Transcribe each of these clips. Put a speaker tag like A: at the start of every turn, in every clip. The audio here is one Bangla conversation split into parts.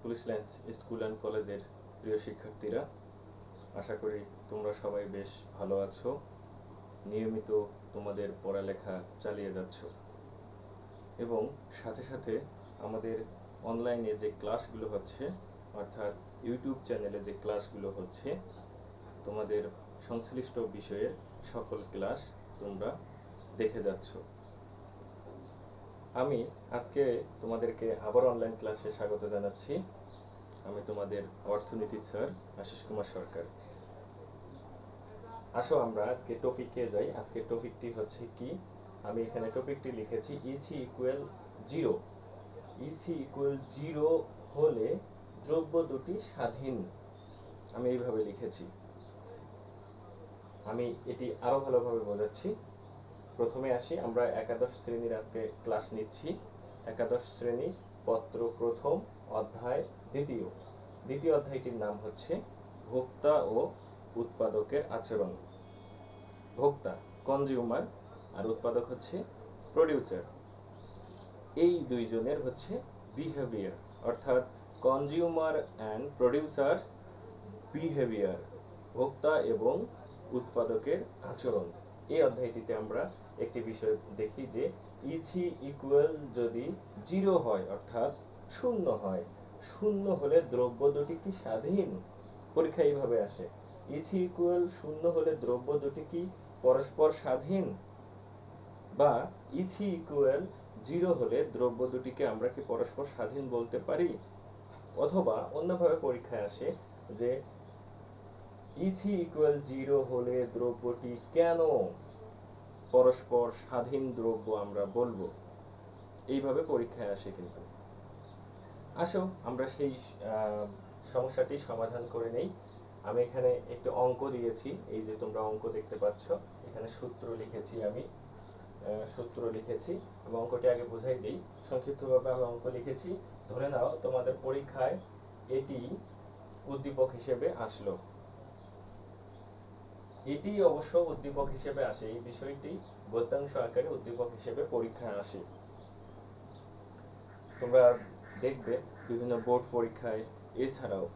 A: পুলিশ লাইন্স স্কুল অ্যান্ড কলেজের প্রিয় শিক্ষার্থীরা, আশা করি তোমরা সবাই বেশ ভালো আছো। নিয়মিত তোমাদের পড়ালেখা চালিয়ে যাচ্ছ এবং সাথে সাথে আমাদের অনলাইনে যে ক্লাসগুলো হচ্ছে, অর্থাৎ ইউটিউব চ্যানেলে যে ক্লাসগুলো হচ্ছে, তোমাদের সংশ্লিষ্ট বিষয়ের সকল ক্লাস তোমরা দেখে যাচ্ছ। আমি আজকে তোমাদেরকে আবার অনলাইন ক্লাসে স্বাগত জানাচ্ছি। আমি তোমাদের অর্থনীতি স্যার আশিস কুমার সরকার। আসো আমরা আজকে টপিকে যাই। আজকে টপিকটি হচ্ছে কি, আমি এখানে টপিকটি লিখেছি ইসি ইকুয়াল 0। ইসি ইকুয়াল 0 হলে দ্রব্য দুটি স্বাধীন। আমি এইভাবে লিখেছি। আমি এটি আরো ভালোভাবে বোঝাচ্ছি। প্রথমে আসি, আমরা একাদশ শ্রেণীর আজকে ক্লাস নিচ্ছি। একাদশ শ্রেণী পত্র প্রথম, অধ্যায় দ্বিতীয় অধ্যায়টির নাম হচ্ছে ভোক্তা ও উৎপাদকের আচরণ। ভোক্তা কনজিউমার আর উৎপাদক হচ্ছে প্রডিউসার। এই দুইজনের হচ্ছে বিহেভিয়ার, অর্থাৎ কনজিউমার অ্যান্ড প্রডিউসার্স বিহেভিয়ার, ভোক্তা এবং উৎপাদকের আচরণ। এই অধ্যায়টিতে আমরা একটি বিষয় দেখি যে ইসি ইকুয়াল যদি 0 হয়, অর্থাৎ শূন্য হয়, শূন্য হলে দ্রব্য দুটি কি স্বাধীন? পরীক্ষা এইভাবে আসে, ইসি ইকুয়াল 0 হলে দ্রব্য দুটি কি পরস্পর স্বাধীন? বা ইসি ইকুয়াল 0 হলে দ্রব্য দুটিকে আমরা কি পরস্পর স্বাধীন বলতে পারি? অথবা অন্যভাবে পরীক্ষায় আসে যে ইসি ইকুয়াল 0 হলে দ্রব্যটি কেন পরস্পর স্বাধীন দ্রব্য আমরা বলবো? এইভাবে পরীক্ষায় আসে। কিন্তু আসো আমরা সেই সমস্যাটি সমাধান করে নেই। আমি এখানে একটু অঙ্ক দিয়েছি, এই যে তোমরা অঙ্ক দেখতে পাচ্ছ, এখানে সূত্র লিখেছি। আমি এবং অঙ্কটি আগে বুঝাই দিই সংক্ষিপ্তভাবে। আমি অঙ্ক লিখেছি, ধরে নাও তোমাদের পরীক্ষায় এটি উদ্দীপক হিসেবে আসলো। এটি অবশ্য উদ্দীপক হিসেবে আসে, এই বিষয়টি গদ্যাংশ আকারে উদ্দীপক হিসেবে পরীক্ষায় আসে। তোমরা দেখবে বিভিন্ন বোর্ড পরীক্ষায়, এছাড়াও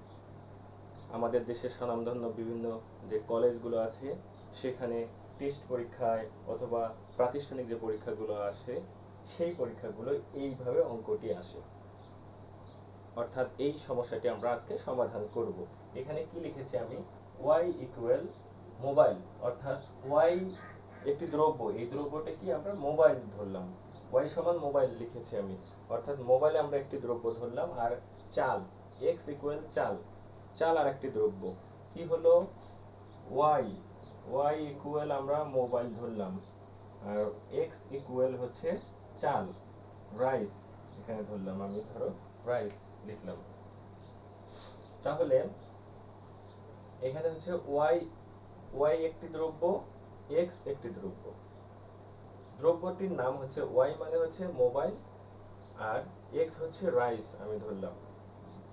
A: আমাদের দেশের স্বনামধন্য বিভিন্ন যে কলেজগুলো আছে সেখানে টেস্ট পরীক্ষায় অথবা প্রাতিষ্ঠানিক যে পরীক্ষাগুলো আসে সেই পরীক্ষাগুলো এইভাবে অঙ্কটি আসে। অর্থাৎ এই সমস্যাটি আমরা আজকে সমাধান করব। এখানে কি লিখেছি আমি, ওয়াই ইকুয়াল মোবাইল, অর্থাৎ ওয়াই একটি দ্রব্য, এই দ্রব্যটা কি আমরা মোবাইল ধরলাম। ওয়াই সমান মোবাইল লিখেছি আমি, অর্থাৎ মোবাইলে আমরা একটি দ্রব্য ধরলাম। আর চাল, এক্স ইকুয়াল চাল আর একটি দ্রব্য কি হলো ওয়াই ইকুয়াল আমরা মোবাইল ধরলাম, আর এক্স ইকুয়াল হচ্ছে চাল, রাইস এখানে ধরলাম আমি, ধরো রাইস লিখলাম। তাহলে এখানে হচ্ছে ওয়াই একটি দ্রব্য, এক্স একটি দ্রব্য। দ্রব্যটির নাম হচ্ছে ওয়াই মানে হচ্ছে মোবাইল, আর এক্স হচ্ছে রাইস আমি ধরলাম।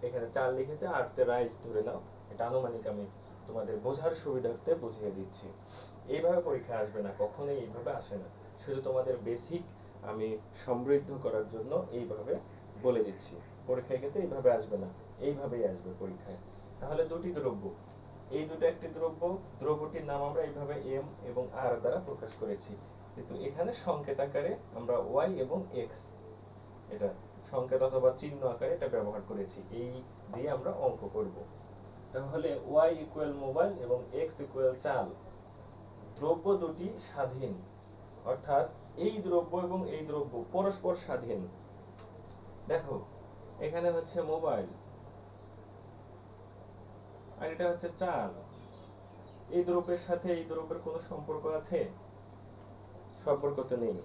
A: এখানে চাল লিখেছে, আর রাইস ধরে নাও। এটা আনুমানিক, আমি তোমাদের বোঝার সুবিধার্থে বুঝিয়ে দিচ্ছি। এইভাবে পরীক্ষা আসবে না, কখনোই এইভাবে আসে না। শুধু তোমাদের বেসিক আমি সমৃদ্ধ করার জন্য এইভাবে বলে দিচ্ছি। পরীক্ষায় কিন্তু এইভাবে আসবে না, এইভাবেই আসবে পরীক্ষায়। তাহলে দুটি দ্রব্য, এই দুটো একটি দ্রব্য, দ্রব্যটির নাম আমরা এইভাবে এম এবং আর দ্বারা প্রকাশ করেছি, কিন্তু এখানে সংকেত আকারে আমরা ওয়াই এবং এক্স, এটা সংকেত অথবা চিহ্ন আকারে এটা ব্যবহার করেছি। এই দিয়ে আমরা অঙ্ক করব। তাহলে ওয়াই ইকুয়াল মোবাইল এবং এক্স ইকুয়াল চাল, দ্রব্য দুটি স্বাধীন, অর্থাৎ এই দ্রব্য এবং এই দ্রব্য পরস্পর স্বাধীন। দেখো এখানে হচ্ছে মোবাইল আর এটা হচ্ছে চাল, এই দ্রব্যের সাথে এই দ্রব্যের কোনো সম্পর্ক আছে? সম্পর্ক তো নেই।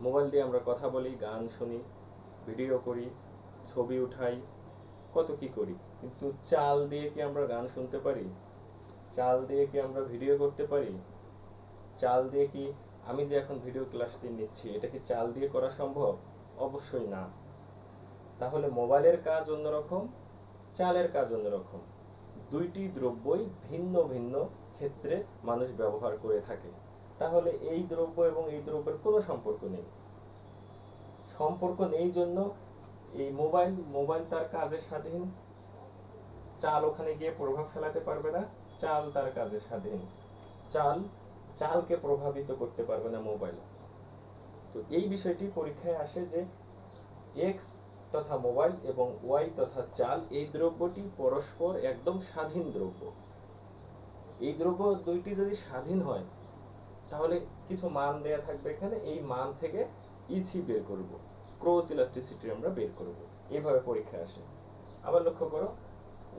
A: মোবাইল দিয়ে আমরা কথা বলি, গান শুনি, ভিডিও করি, ছবি উঠাই, কত কি করি, কিন্তু চাল দিয়ে কি আমরা গান শুনতে পারি? চাল দিয়ে কি আমরা ভিডিও করতে পারি? চাল দিয়ে কি, আমি যে এখন ভিডিও ক্লাসটি নিচ্ছি, এটা কি চাল দিয়ে করা সম্ভব? অবশ্যই না। তাহলে মোবাইলের কাজ অন্যরকম, চালের কাজ অন্যরকম। দুইটি দ্রব্যই ভিন্ন ভিন্ন ক্ষেত্রে মানুষ ব্যবহার করে থাকে। তাহলে এই দ্রব্য এবং এই দ্রব্যের কোনো সম্পর্ক নেই। সম্পর্ক নেই জন্য এই মোবাইল তার কাজে স্বাধীন, চাল ওখানে গিয়ে প্রভাব ফেলাতে পারবে না, চাল তার কাজে স্বাধীন, চালকে প্রভাবিত করতে পারবে না মোবাইল। তো এই বিষয়টি পরীক্ষায় আসে যে এক্স তথা মোবাইল এবং ওয়াই তথা চাল, এই দ্রব্যটি পরস্পর একদম স্বাধীন দ্রব্য। এই দ্রব্য দুইটি যদি স্বাধীন হয় তাহলে কিছু মান দেয়া থাকবে এখানে, এই মান থেকে ইসি বের করব, ক্রস ইলাস্টিসিটি আমরা বের করব। এইভাবে পরীক্ষায় আসে। আবার লক্ষ্য করো,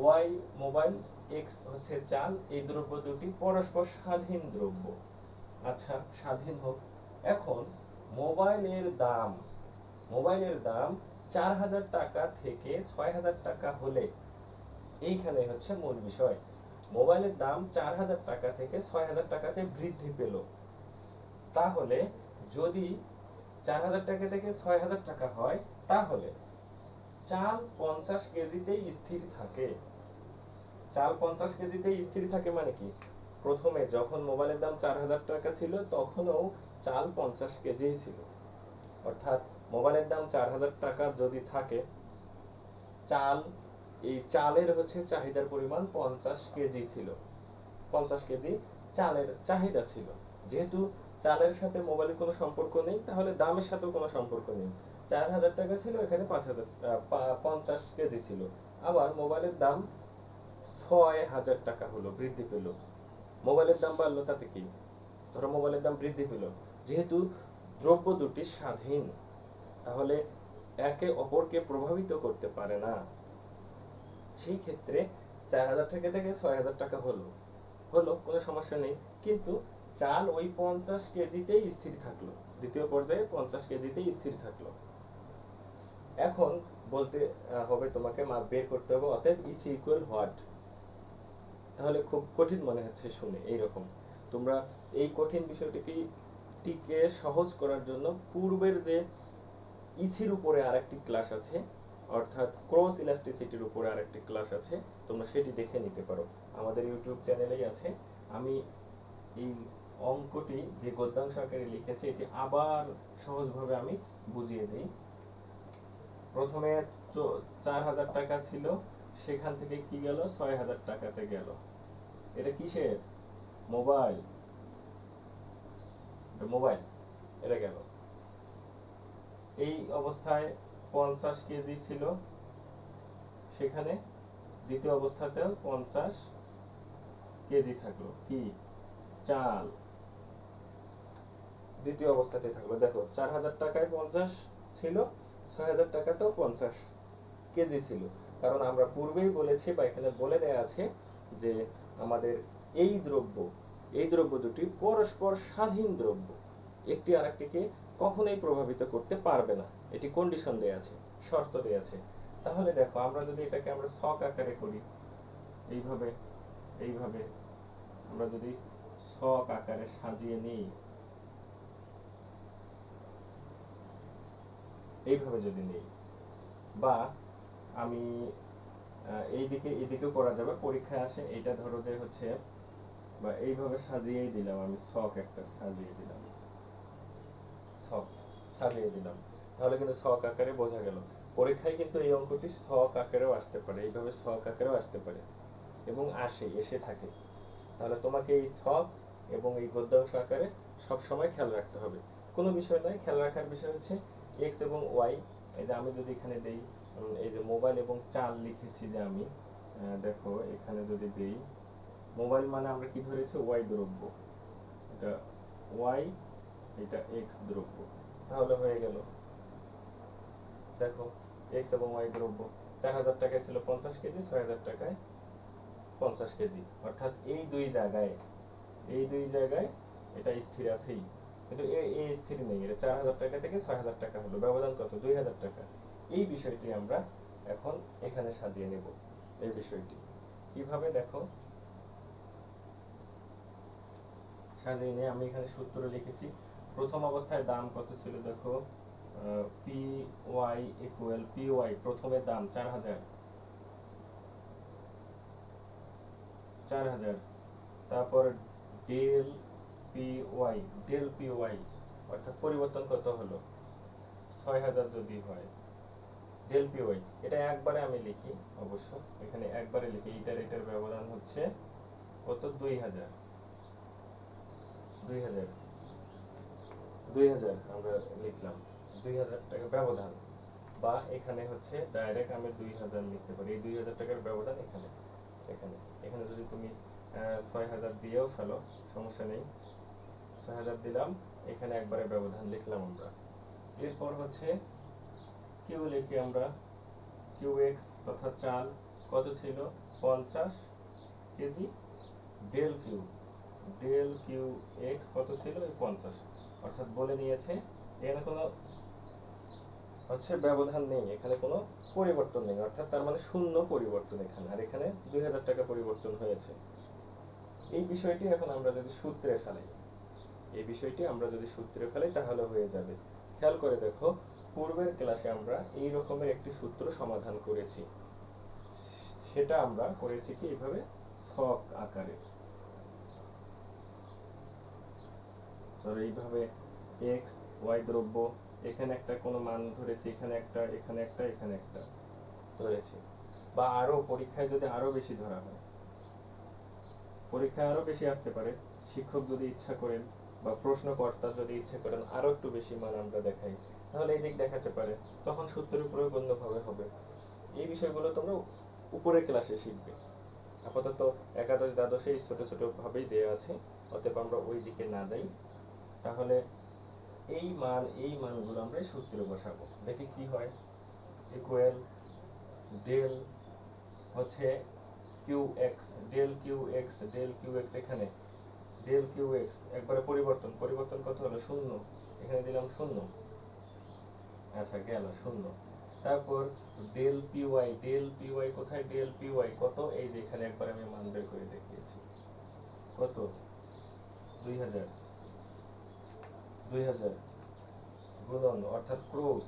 A: ওয়াই মোবাইল, এক্স হচ্ছে চাল, এই দ্রব্য দুটি পরস্পর স্বাধীন দ্রব্য। আচ্ছা, স্বাধীন হোক। এখন মোবাইলের দাম 4000 টাকা থেকে 6000 টাকা হলে, এইখানে হচ্ছে মূল বিষয়, মোবাইলের দাম 4000 টাকা থেকে 6000 টাকাতে বৃদ্ধি পেল। তাহলে যদি 4000 টাকা থেকে 6000 টাকা হয়, তাহলে চাল 50 কেজিতেই স্থির থাকে। চাল 50 কেজিতেই স্থির থাকে মানে কি? প্রথমে যখন মোবাইলের দাম 4000 টাকা ছিল তখনও চাল 50 কেজি ছিল। অর্থাৎ মোবাইলের দাম 4000 টাকা যদি থাকে, এই চালের হচ্ছে চাহিদার পরিমাণ 50 কেজি ছিল, 50 কেজি চালের চাহিদা ছিল। যেহেতু চালের সাথে মোবাইলের কোনো সম্পর্ক নেই, তাহলে দামের সাথেও কোনো সম্পর্ক নেই। 4000 টাকা ছিল, এখানে 50 কেজি ছিল। আবার মোবাইলের দাম 6000 টাকা হলো, বৃদ্ধি পেল। মোবাইলের দাম বাড়লো, তাতে কি? ধরো মোবাইলের দাম বৃদ্ধি পেল, যেহেতু দ্রব্য দুটি স্বাধীন, তাহলে একে অপরকে প্রভাবিত করতে পারে না। সেই ক্ষেত্রে 4000 টাকা থেকে 6000 টাকা হলো, কোনো সমস্যা নেই, কিন্তু চাল ওই 50 কেজিতেই স্থির থাকলো। দ্বিতীয় পর্যায়ে 50 কেজিতেই স্থির থাকলো। এখন বলতে হবে তোমাকে, মাপ বের করতে হবে, অতএব ইসি ইকুয়াল হোয়াট। তাহলে খুব কঠিন মনে হচ্ছে শুনে, এইরকম। তোমরা এই কঠিন বিষয়টিকে সহজ করার জন্য পূর্বের যে ইসির উপরে আরেকটি ক্লাস আছে, অর্থাৎ ক্রস ইলাস্টিসিটির উপরে আরেকটি ক্লাস আছে, তোমরা সেটি দেখে নিতে পারো, আমাদের ইউটিউব চ্যানেলেই আছে। আমি এই অঙ্কটি যে গদ্যাংশ আকারে লিখেছি, এটি আবার সহজভাবে আমি বুঝিয়ে দিই। প্রথমে 4000 টাকা ছিল, সেখান থেকে কি গেল? 6000 টাকাতে গেল। এটা কিসের? মোবাইল, এটা গেল। এই অবস্থায় 50 কেজি ছিল, সেখানে দ্বিতীয় অবস্থাতেও 50 কেজি থাকলো, কি? চাল। দ্বিতীয় অবস্থাতে থাকলো। দেখো, 4000 টাকায় 50 ছিল, 6000 টাকাতেও 50 কেজি ছিল। কারণ আমরা পূর্বেই বলেছি, বা এখানে বলে দেয়া আছে যে আমাদের এই দ্রব্য দুটি পরস্পর স্বাধীন দ্রব্য, একটি আরেকটিকে কখনোই প্রভাবিত করতে পারবে না। এটি কন্ডিশন দেয়া আছে, শর্ত দেয়া আছে। তাহলে দেখো, আমরা যদি এটাকে আমরা ছক আকারে করি, এইভাবে আমরা যদি ছক আকারে সাজিয়ে নিই, এইভাবে যদি নেই, বা আমি এইদিকেও করা যাবে, পরীক্ষায় আসে। এটা ধরো যে হচ্ছে, বা এইভাবে সাজিয়েই দিলাম, আমি ছক একটা সাজিয়ে দিলাম, তাহলে কিন্তু ছক আকারে বোঝা গেল। পরীক্ষায় কিন্তু এই অঙ্কটি ছক আকারেও আসতে পারে, এইভাবে ছক আকারেও আসতে পারে, এবং এসে থাকে। তাহলে তোমাকে এই ছক এবং এই গদ্যাংশ আকারে সবসময় খেয়াল রাখতে হবে। কোনো বিষয় নয়, খেয়াল রাখার বিষয় হচ্ছে এক্স এবং ওয়াই। এই যে আমি যদি এখানে দেই, এই যে মোবাইল এবং চাল লিখেছি যে আমি, দেখো এখানে যদি দেই, মোবাইল মানে আমরা কি ধরেছি? ওয়াই দ্রব্য, এটা ওয়াই, এটা এক্স দ্রব্য। তাহলে হয়ে গেল, দেখো এক্স এবং ওয়াই দ্রব্য। 4000 টাকায় ছিল 50 কেজি, 6000 টাকায় 50 কেজি। অর্থাৎ এই দুই জায়গায় এটা স্থির আছেই, কিন্তু এই স্থির নেই। এটা 4000 টাকা থেকে 6000 টাকা হলো, ব্যবধান কত? 2000 টাকা। এই বিষয়টি আমরা এখন এখানে সাজিয়ে নেব। এই বিষয়টি কিভাবে, দেখো সাজিয়ে নিয়ে আমি এখানে সূত্র লিখেছি। প্রথম অবস্থায় দাম কত ছিল? দেখো, P Y equal P Y, প্রথমে দাম 4000, তারপর ডেল পি ওয়াই, অর্থাৎ পরিবর্তন কত হলো? 6000 যদি হয়, ডেল পি ওয়াই, এটা একবারে আমি লিখি অবশ্য, এখানে একবারে লিখি, এটার ব্যবধান হচ্ছে কত, 2000, 2000, 2000 আমরা লিখলাম, 2000 টাকা ব্যবধান, বা এখানে হচ্ছে ডাইরেক্ট আমি 2000 লিখতে পারি, এই 2000 টাকার ব্যবধান এখানে, এখানে এখানে যদি তুমি 6000 দিয়েও ফেলো সমস্যা নেই, 6000 দিলাম, এখানে একবারে ব্যবধান লিখলাম আমরা। এরপর হচ্ছে কিউ লিখি আমরা, কিউ এক্স তথা চাল কত ছিল, 50 কেজি, ডেল কিউ এক্স কত ছিল, 50, অর্থাৎ বলে নিয়েছে এখানে কোনো হচ্ছে ব্যবধান নেই, এখানে কোনো পরিবর্তন নেই, অর্থাৎ তার মানে শূন্য পরিবর্তন এখানে, আর এখানে 2000 টাকা পরিবর্তন হয়েছে। এই বিষয়টি এখন আমরা যদি সূত্রে ফেলাই, এই বিষয়টি আমরা যদি সূত্রে ফেলাই তাহলে হয়ে যাবে। খেয়াল করে দেখো, পূর্বের ক্লাসে আমরা এই রকমের একটি সূত্র সমাধান করেছি, সেটা আমরা করেছি কি এইভাবে ছক আকারে, ধরো এইভাবে এক্স ওয়াই দ্রব্য, এখানে একটা কোনো মান ধরেছি, এখানে একটা, এখানে একটা, এখানে একটা ধরেছি, বা আরো পরীক্ষায় যদি আরো বেশি ধরা হয়, পরীক্ষায় আরো বেশি আসতে পারে, শিক্ষক যদি ইচ্ছা করেন বা প্রশ্নকর্তা যদি ইচ্ছা করেন আরো একটু বেশি মান আমরা দেখাই, তাহলে এই দিক দেখাতে পারে, তখন সূত্রের প্রয়োগ অন্যভাবে হবে। এই বিষয়গুলো তোমরা উপরের ক্লাসে শিখবে, আপাতত একাদশ দ্বাদশে এই ছোট ছোট ভাবেই দেওয়া আছে, অতএব আমরা ওই দিকে না যাই। তাহলে এই মানগুলো আমরা সূত্রে বসাবো, দেখি কি হয়। ইকুয়াল ডেল হচ্ছে কিউ এক্স, এখানে ডেল কিউ এক্স একবারে পরিবর্তন কত হলো, 0, এখানে দিলাম 0, আচ্ছা গেল 0। তারপর ডেল পি ওয়াই কোথায়, ডেল পি ওয়াই কত, এই যে এখানে একবার আমি মান বের করে দেখিয়েছি, কত, 2000, গুণন অর্থাৎ ক্রস,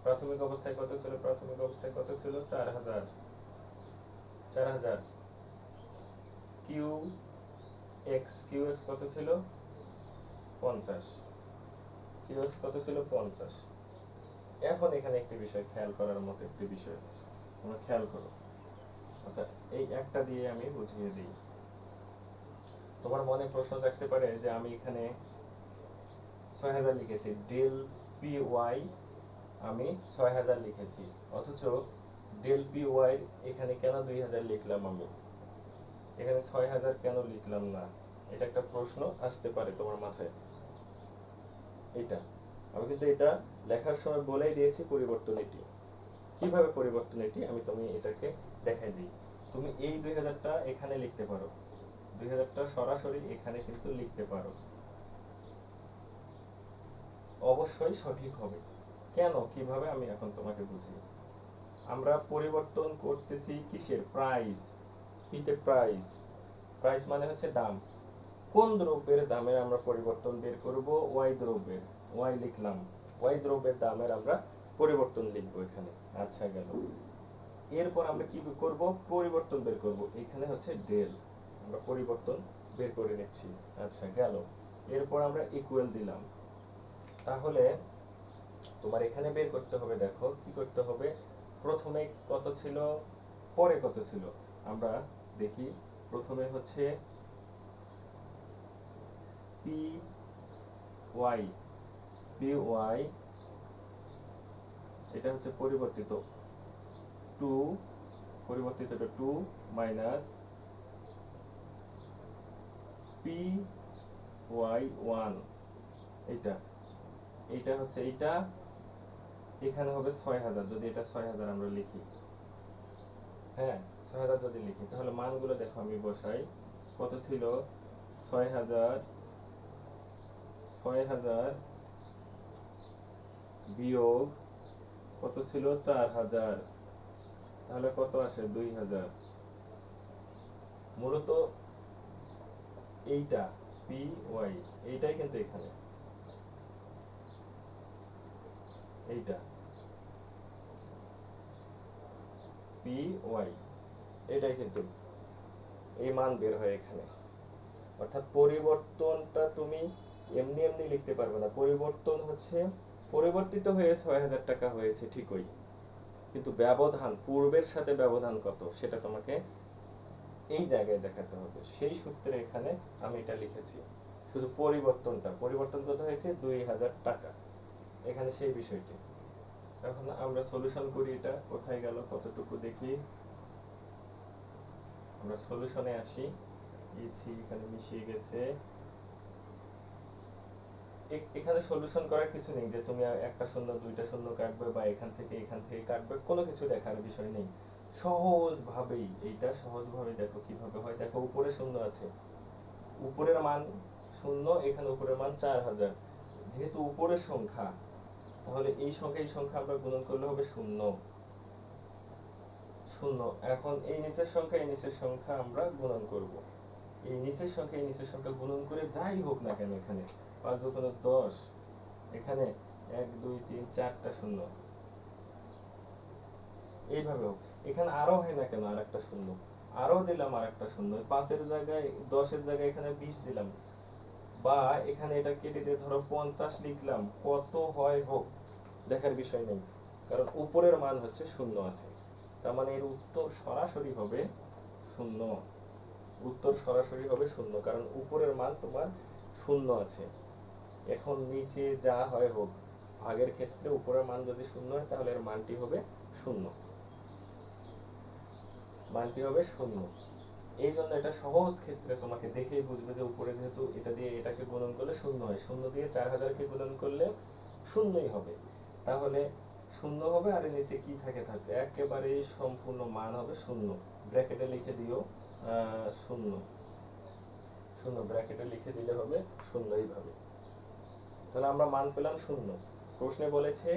A: প্রাথমিক অবস্থায় কত ছিল, 4000, কিউ এক্স কত ছিল, 50, এখন এখানে একটি বিষয় খেয়াল করার মতো, একটি বিষয় তোমরা খেয়াল করো, আচ্ছা এই একটা দিয়ে আমি বুঝিয়ে দিই। তোমার মনে প্রশ্ন থাকতে পারে যে আমি এখানে 6000 লিখেছি, ডেল পি ওয়াই আমি 6000 লিখেছি, অথচ ডেল পি ওয়াই এখানে কেন 2000 লিখলাম, আমি এখানে 6000 কেন লিখলাম না, এটা একটা প্রশ্ন আসতে পারে তোমার মাথায়। এটা আমি কিন্তু এটা লেখার সময় বলেই দিয়েছি, পরিবর্তন এটি কিভাবে পরিবর্তন এটি আমি তুমি এটাকে দেখাই দিই। তুমি এই 2000টা এখানে লিখতে পারো, 2000টা সরাসরি এখানে কিন্তু লিখতে পারো, অবশ্যই সঠিক হবে। কেন, কিভাবে, আমি এখন তোমাকে বুঝিয়ে। আমরা পরিবর্তন করতেছি কিসের, প্রাইস, পিতে প্রাইস মানে হচ্ছে দাম, কোন দ্রব্যের দামের আমরা পরিবর্তন বের করব, ওয়াই দ্রব্যের, ওয়াই লিখলাম, ওয়াই দ্রব্যের দামের আমরা পরিবর্তন লিখবো এখানে, আচ্ছা গেল। এরপর আমরা কি করব, পরিবর্তন বের করব, এখানে হচ্ছে ডেল, আমরা পরিবর্তন বের করে নিচ্ছি, আচ্ছা গেল। এরপর আমরা ইকুয়াল দিলাম, তাহলে তোমার এখানে বের করতে হবে, দেখো কি করতে হবে, প্রথমে কত ছিল, পরে কত ছিল, আমরা দেখি। প্রথমে হচ্ছে পি ওয়াই, এটা হচ্ছে পরিবর্তিত 2 মাইনাস পি ওয়াই 1, এইটা হচ্ছে, এইটা এখানে হবে 6000, যদি এটা 6000 আমরা লিখি, হ্যাঁ 6000 যদি লিখি, তাহলে মানগুলো দেখো আমি বসাই, কত ছিল, 6000 বিয়োগ কত ছিল, 4000, তাহলে কত আসে, 2000। মূলত এইটা পি ওয়াই, এইটাই কিন্তু এখানে, এইটা পি ওয়াই, এটাই কিন্তু এই মান বের হয় এখানে। অর্থাৎ পরিবর্তনটা তুমি এমনি লিখতে পারবে না, পরিবর্তন হচ্ছে পরিবর্তিত হয়ে 6000 টাকা হয়েছে ঠিকই, কিন্তু ব্যবধান পূর্বের সাথে ব্যবধান কত সেটা তোমাকে এই জায়গায় দেখাতে হবে। সেই সূত্রে এখানে আমি এটা লিখেছি, শুধু পরিবর্তন কত হয়েছে 2000 টাকা, এখানে সেই বিষয়টি। এখন আমরা সলিউশন করি, এটা কোথায় গেল কতটুকু দেখি। আমরা সলিউশনে আসি, ইসি এখানে মিশিয়ে গেছে। এখানে সলিউশন করার কিছু নেই যে তুমি একটা শূন্য দুইটা শূন্য কাটবে বা এখান থেকে কাটবে, কোনো কিছু দেখার বিষয় নেই। সহজভাবেই এইটা সহজভাবে দেখো কিভাবে হয়। দেখো উপরে শূন্য আছে, উপরের মান শূন্য, এখানে উপরের মান 4000, যেহেতু উপরের সংখ্যা তাহলে এই সংখ্যা আমরা গুণন করলে হবে শূন্য। এখন এই নিচের সংখ্যা আমরা গুণন করব। এই নিচের সংখ্যা গুণন করে যাই হোক না কেন, এখানে 5 দুগুণে 10, এখানে 1 2 3 4টা শূন্য, এইভাবে হোক। এখানে আরো হয় না কেন আরেকটা শূন্য, আরো দিলাম আরেকটা শূন্য, 5-এর জায়গায় 10-এর জায়গায় এখানে 20 দিলাম, বা এখানে এটা কেটে দিয়ে ধরো 50 লিখলাম, কত হয় হোক দেখার বিষয় নেই, কারণ উপরের মান হচ্ছে শূন্য আছে। তার মানে এর উত্তর সরাসরি হবে শূন্য। কারণ উপরের মান তোমার শূন্য আছে। এখন নিচে যা হয় হোক, ভাগের ক্ষেত্রে উপরের মান যদি শূন্য হয় তাহলে এর মানটি হবে শূন্য। এই জন্য এটা সহজ ক্ষেত্রে তোমাকে দেখেই বুঝবে যে উপরে যেহেতু এটা দিয়ে এটাকে গুণন করলে শূন্য হয়, শূন্য দিয়ে 4000কে গুণন করলে শূন্যই হবে, তাহলে শূন্য হবে। আর নিচে কি থাকবে একেবারে সম্পূর্ণ মান হবে শূন্য, ব্র্যাকেটে লিখে দিও শূন্য ব্র্যাকেটে লিখে দিলে হবে শূন্য। এইভাবে তাহলে আমরা মান পেলাম শূন্য। প্রশ্নে বলেছে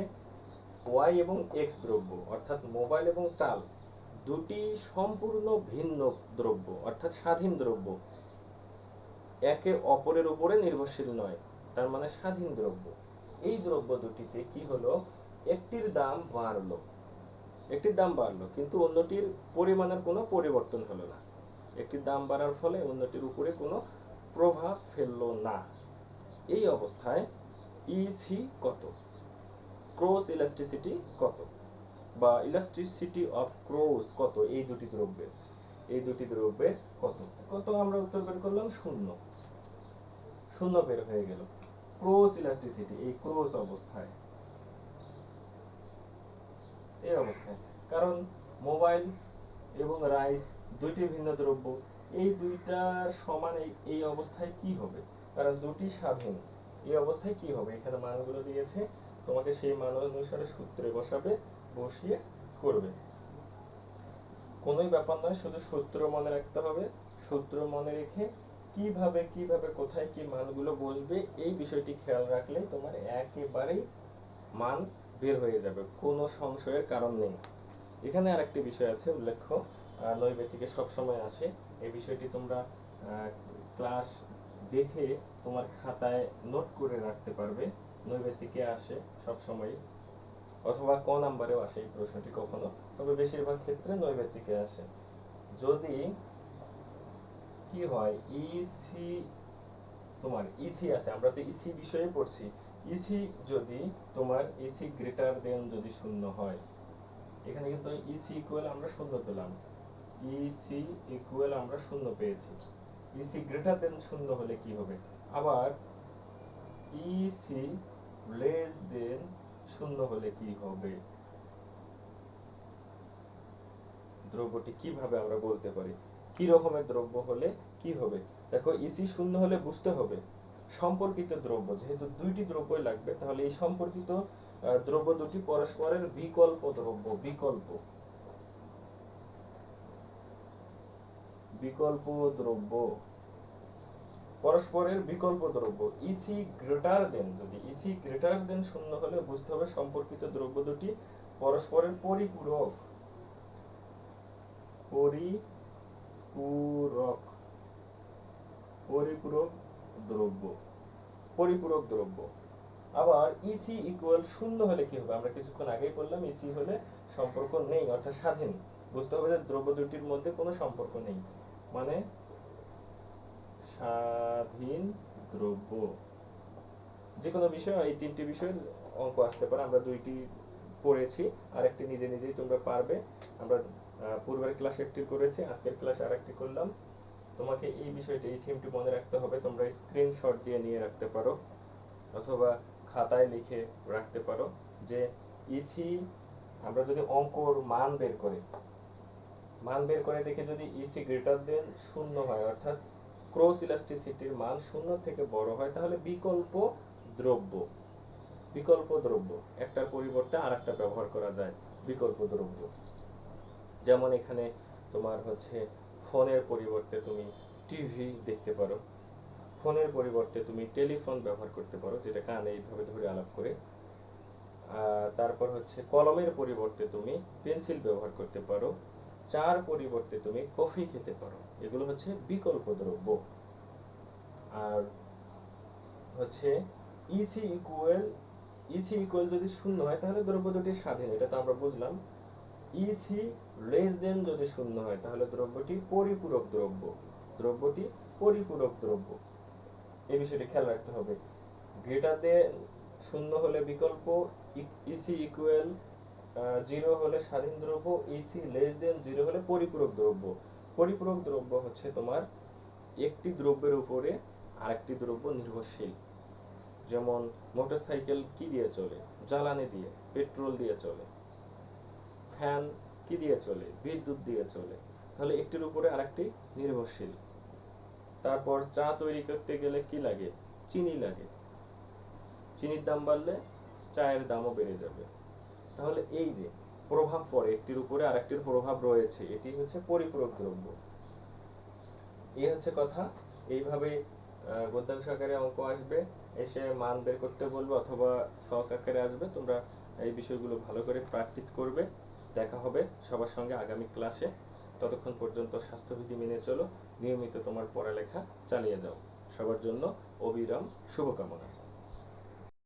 A: ওয়াই এবং এক্স দ্রব্য অর্থাৎ মোবাইল এবং চাল দুটি সম্পূর্ণ ভিন্ন দ্রব্য অর্থাৎ স্বাধীন দ্রব্য, একে অপরের উপরে নির্ভরশীল নয়, তার মানে স্বাধীন দ্রব্য। এই দ্রব্য দুটিতে কি হলো, একটির দাম বাড়লো কিন্তু অন্যটির পরিমাণের কোনো পরিবর্তন হলো না। একটির দাম বাড়ার ফলে অন্যটির উপরে কোনো প্রভাব ফেললো না। এই অবস্থায় ইসি কত, ক্রস ইলাস্টিসিটি কত, বা ইলাস্টিসিটি অফ ক্রস কত, এই দুটি দ্রব্যের কত আমরা উত্তর বের করলাম শূন্য বের হয়ে গেল। ক্রস ইলাস্টিসিটি এই ক্রস অবস্থায়, কারণ মোবাইল এবং রাইস দুইটি ভিন্ন দ্রব্য, এই দুইটার সমান এই অবস্থায় কি হবে, কারণ দুটি স্বাধীন, এই অবস্থায় কি হবে, এখানে মানগুলো দিয়েছে, তোমাকে সেই মান অনুসারে সূত্রে বসিয়ে করবে। কোনোই ব্যাপার নয়, শুধু সূত্র মনে রাখতে হবে। সূত্র মনে রেখে কিভাবে কোথায় কি মানগুলো বসবে এই বিষয়টি খেয়াল রাখলে তোমার একেবারেই মান বের হয়ে যাবে, কোনো সংশয়ের কারণ নেই। এখানে আরেকটি বিষয় আছে উল্লেখ্য, নৈবেতিকে সবসময় আসে, এই বিষয়টি তোমরা ক্লাস দেখে তোমার খাতায় নোট করে রাখতে পারবে। নৈবেতিকে আসে সবসময়, অথবা ক নাম্বারেও আসে এই প্রশ্নটি কখনো, তবে বেশিরভাগ ক্ষেত্রে নৈবেতিকে আসে। যদি কি হয় ইসি আছে, আমরা তো ইসি বিষয়ে পড়ছি, ইসি যদি তোমার ইসি গ্রেটার দেন যদি শূন্য হয়, এখানে কিন্তু ইসি ইকুয়াল আমরা শূন্য পেলাম, আমরা শূন্য পেয়েছি। ইসি গ্রেটার দেন শূন্য হলে কি হবে, আবার ইসি লেস দেন শূন্য হলে কি হবে, দ্রব্যটি কিভাবে আমরা বলতে পারি, কি রকমের দ্রব্য হলে কি হবে। দেখো ইসি শূন্য হলে বুঝতে হবে সম্পর্কিত দ্রব্য, যেহেতু দুইটি দ্রব্যই লাগবে, তাহলে এই সম্পর্কিত দ্রব্য দুটি পরস্পরের বিকল্প দ্রব্য, পরস্পরের বিকল্প দ্রব্য। ইসি গ্রেটার দেন শূন্য হলে বুঝতে হবে সম্পর্কিত দ্রব্য দুটি পরস্পরের পরিপূরক দ্রব্য। আবার ইসি ইকুয়াল শূন্য হলে কি হবে, আমরা কিছুক্ষণ আগেই বললাম ইসি হলে সম্পর্ক নেই অর্থাৎ স্বাধীন, বুঝতে হবে যে দ্রব্য দুটির মধ্যে কোনো সম্পর্ক নেই, মানে স্বাধীন দ্রব্য। যে কোনো বিষয়, এই তিনটি বিষয়ের অঙ্ক আসতে পারে, আমরা দুইটি পড়েছি, আরেকটি নিজে নিজেই তোমরা পারবে। আমরা পূর্বের ক্লাসে একটি করেছি, আজকের ক্লাসে আরেকটি করলাম। তোমাকে এই বিষয়টি, এই থিমটি মনে রাখতে হবে। তোমরা স্ক্রিনশট দিয়ে নিয়ে রাখতে পারো অথবা খাতায় লিখে রাখতে পারো যে ইসি, আমরা যদি অঙ্কর মান বের করে দেখে যদি ইসি গ্রেটার দেন 0 হয়, অর্থাৎ ক্রস ইলাস্টিসিটির মান 0 থেকে বড় হয়, তাহলে বিকল্প দ্রব্য একটার পরিবর্তে আরেকটা ব্যবহার করা যায়। বিকল্প দ্রব্য যেমন এখানে তোমার হচ্ছে ফোনের পরিবর্তে তুমি টিভি দেখতে পারো, ফোনের পরিবর্তে তুমি টেলিফোন ব্যবহার করতে পারো, যেটা কানে এইভাবে ধরে আলাপ করে। তারপর হচ্ছে কলমের পরিবর্তে তুমি পেন্সিল ব্যবহার করতে পারো, চার পরিবর্তে তুমি কফি খেতে পারো। এগুলো হচ্ছে বিকল্প দ্রব্য। আর হচ্ছে ইসি ইকুয়াল যদি 0 হয় তাহলে দ্রব্য দুটি স্বাধীন, এটা তো আমরা বুঝলাম। ইসি লেস দেন যদি 0 হয় তাহলে দ্রব্যটি পরিপূরক দ্রব্য। এই বিষয়টি খেয়াল রাখতে হবে। গ্রেটার দেন 0 হলে বিকল্প, ইসি ইকুয়াল 0 হলে স্বাধীন দ্রব্য, ইসি লেস দেন 0 হলে পরিপূরক দ্রব্য। পরিপূরক দ্রব্য হচ্ছে তোমার একটি দ্রব্যের উপরে আরেকটি দ্রব্য নির্ভরশীল। যেমন মোটরসাইকেল কি দিয়ে চলে? জ্বালানি দিয়ে, পেট্রোল দিয়ে চলে। ফ্যান কি দিয়ে চলে? বিদ্যুৎ দিয়ে চলে। তাহলে একটির উপরে আরেকটি নির্ভরশীল। তারপর চা তৈরি করতে গেলে কি লাগে? চিনি লাগে। চিনির দাম বাড়লে চায়ের দামও বেড়ে যাবে। তাহলে এই যে প্রভাব পড়ে, একটির উপরে আরেকটির প্রভাব রয়েছে, এটি হচ্ছে পরিপূরক দ্রব্য। এই হচ্ছে কথা। এইভাবে গদ্যাংশ আকারে অঙ্ক আসবে, এসে মান বের করতে বলবে অথবা ছক আকারে আসবে। তোমরা এই বিষয়গুলো ভালো করে প্র্যাকটিস করবে। দেখা হবে সবার সঙ্গে আগামী ক্লাসে। ততক্ষণ পর্যন্ত স্বাস্থ্যবিধি মেনে চলো, নিয়মিত তোমার পড়ালেখা চালিয়ে যাও। সবার জন্য অবিরাম শুভকামনা।